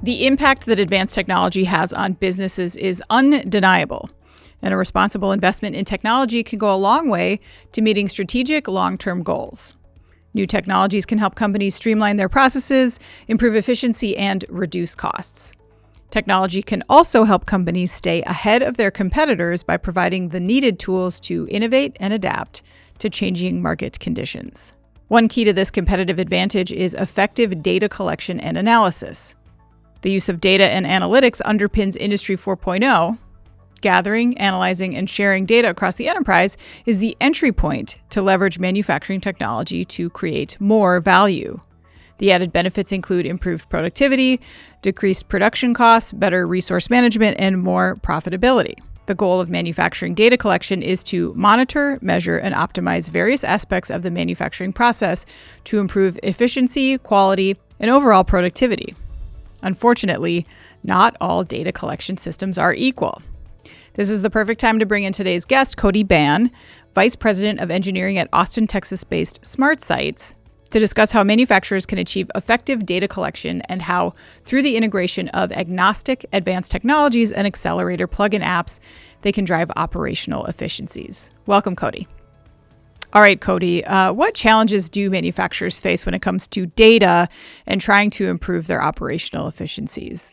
The impact that advanced technology has on businesses is undeniable, and a responsible investment in technology can go a long way to meeting strategic long-term goals. New technologies can help companies streamline their processes, improve efficiency, and reduce costs. Technology can also help companies stay ahead of their competitors by providing the needed tools to innovate and adapt to changing market conditions. One key to this competitive advantage is effective data collection and analysis. The use of data and analytics underpins Industry 4.0. Gathering, analyzing, and sharing data across the enterprise is the entry point to leverage manufacturing technology to create more value. The added benefits include improved productivity, decreased production costs, better resource management, and more profitability. The goal of manufacturing data collection is to monitor, measure, and optimize various aspects of the manufacturing process to improve efficiency, quality, and overall productivity. Unfortunately, not all data collection systems are equal. This is the perfect time to bring in today's guest, Cody Ban, Vice President of Engineering at Austin, Texas-based SmartSights, to discuss how manufacturers can achieve effective data collection and how, through the integration of agnostic advanced technologies and accelerator plugin apps, they can drive operational efficiencies. Welcome, Cody. All right, Cody, what challenges do manufacturers face when it comes to data and trying to improve their operational efficiencies?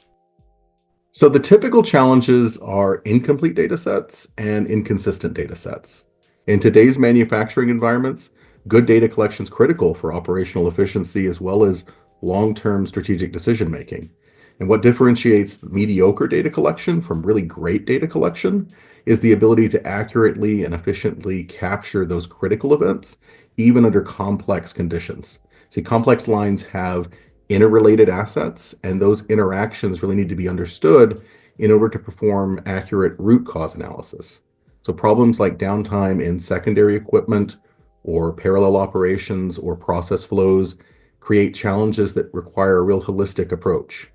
So the typical challenges are incomplete data sets and inconsistent data sets. In today's manufacturing environments, good data collection is critical for operational efficiency as well as long-term strategic decision making. And what differentiates mediocre data collection from really great data collection is the ability to accurately and efficiently capture those critical events, even under complex conditions. See, complex lines have interrelated assets, and those interactions really need to be understood in order to perform accurate root cause analysis. So problems like downtime in secondary equipment or parallel operations or process flows create challenges that require a real holistic approach.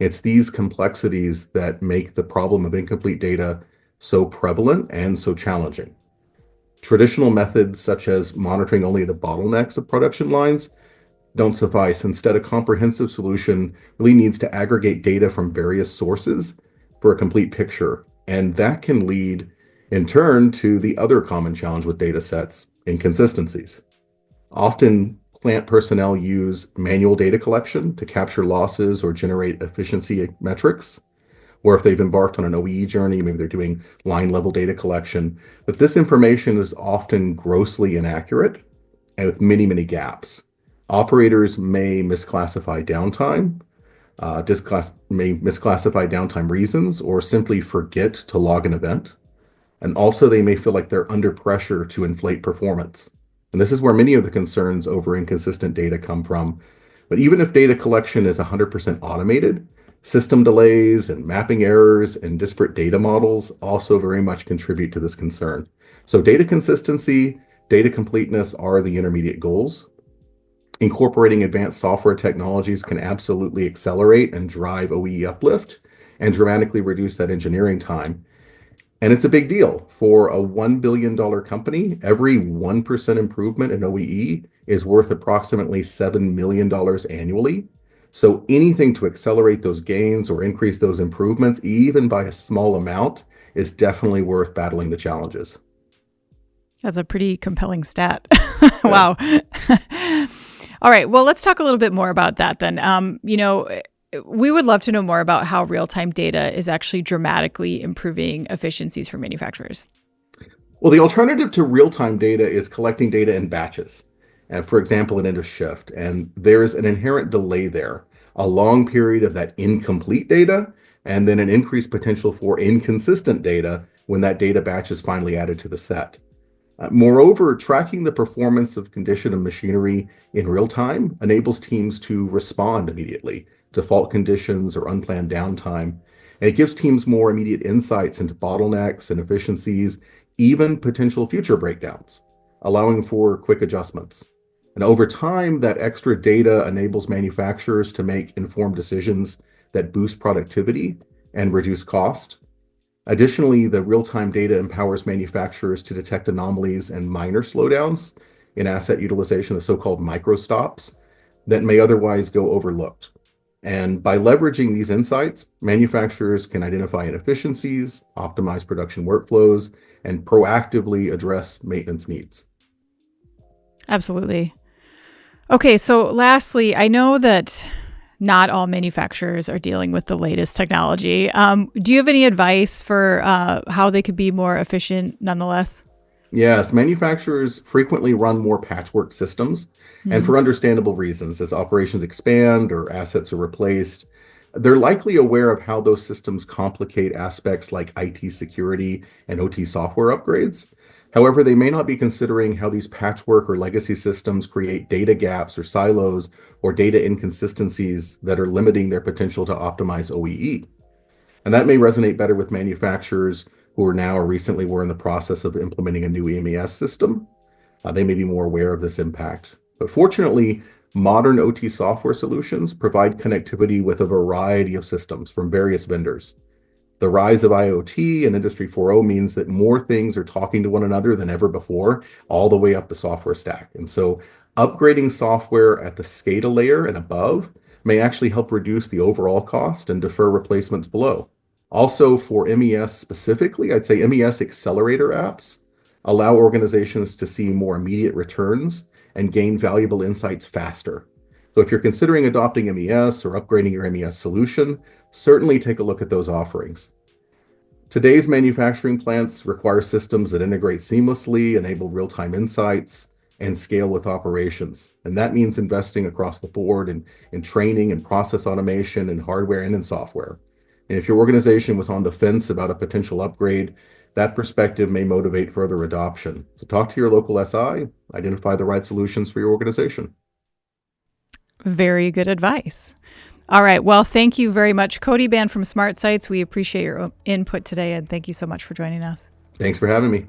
It's these complexities that make the problem of incomplete data so prevalent and so challenging. Traditional methods such as monitoring only the bottlenecks of production lines don't suffice. Instead, a comprehensive solution really needs to aggregate data from various sources for a complete picture. And that can lead, in turn, to the other common challenge with data sets, inconsistencies. Often, plant personnel use manual data collection to capture losses or generate efficiency metrics. Or if they've embarked on an OEE journey, maybe they're doing line level data collection. But this information is often grossly inaccurate and with many, many gaps. Operators may misclassify downtime, may misclassify downtime reasons, or simply forget to log an event. And also they may feel like they're under pressure to inflate performance. And this is where many of the concerns over inconsistent data come from. But even if data collection is 100% automated, system delays and mapping errors and disparate data models also very much contribute to this concern. So data consistency, data completeness are the intermediate goals. Incorporating advanced software technologies can absolutely accelerate and drive OEE uplift and dramatically reduce that engineering time. And it's a big deal. For a $1 billion company, every 1% improvement in OEE is worth approximately $7 million annually. So anything to accelerate those gains or increase those improvements, even by a small amount, is definitely worth battling the challenges. That's a pretty compelling stat. Wow. All right. Well, let's talk a little bit more about that then. We would love to know more about how real-time data is actually dramatically improving efficiencies for manufacturers. Well, the alternative to real-time data is collecting data in batches, for example, at end of shift. And there's an inherent delay there, a long period of that incomplete data, and then an increased potential for inconsistent data when that data batch is finally added to the set. Moreover, tracking the performance of condition and machinery in real time enables teams to respond immediately to fault conditions or unplanned downtime. And it gives teams more immediate insights into bottlenecks and efficiencies, even potential future breakdowns, allowing for quick adjustments. And over time, that extra data enables manufacturers to make informed decisions that boost productivity and reduce cost. Additionally, the real-time data empowers manufacturers to detect anomalies and minor slowdowns in asset utilization, the so-called micro stops, that may otherwise go overlooked. And by leveraging these insights, manufacturers can identify inefficiencies, optimize production workflows, and proactively address maintenance needs. Absolutely. Okay, so lastly, I know that not all manufacturers are dealing with the latest technology. Do you have any advice for how they could be more efficient nonetheless? Yes, manufacturers frequently run more patchwork systems, and Hmm. for understandable reasons, as operations expand or assets are replaced. They're likely aware of how those systems complicate aspects like IT security and OT software upgrades. However, they may not be considering how these patchwork or legacy systems create data gaps or silos or data inconsistencies that are limiting their potential to optimize OEE. And that may resonate better with manufacturers who are now or recently were in the process of implementing a new EMES system. They may be more aware of this impact. But fortunately, modern OT software solutions provide connectivity with a variety of systems from various vendors. The rise of IoT and Industry 4.0 means that more things are talking to one another than ever before, all the way up the software stack. And so upgrading software at the SCADA layer and above may actually help reduce the overall cost and defer replacements below. Also, for MES specifically, I'd say MES accelerator apps allow organizations to see more immediate returns and gain valuable insights faster. So if you're considering adopting MES or upgrading your MES solution, certainly take a look at those offerings. Today's manufacturing plants require systems that integrate seamlessly, enable real-time insights, and scale with operations. And that means investing across the board in training and process automation and hardware and in software. And if your organization was on the fence about a potential upgrade, that perspective may motivate further adoption. So talk to your local SI, identify the right solutions for your organization. Very good advice. All right. Well, thank you very much, Cody Ban from SmartSights. We appreciate your input today, and thank you so much for joining us. Thanks for having me.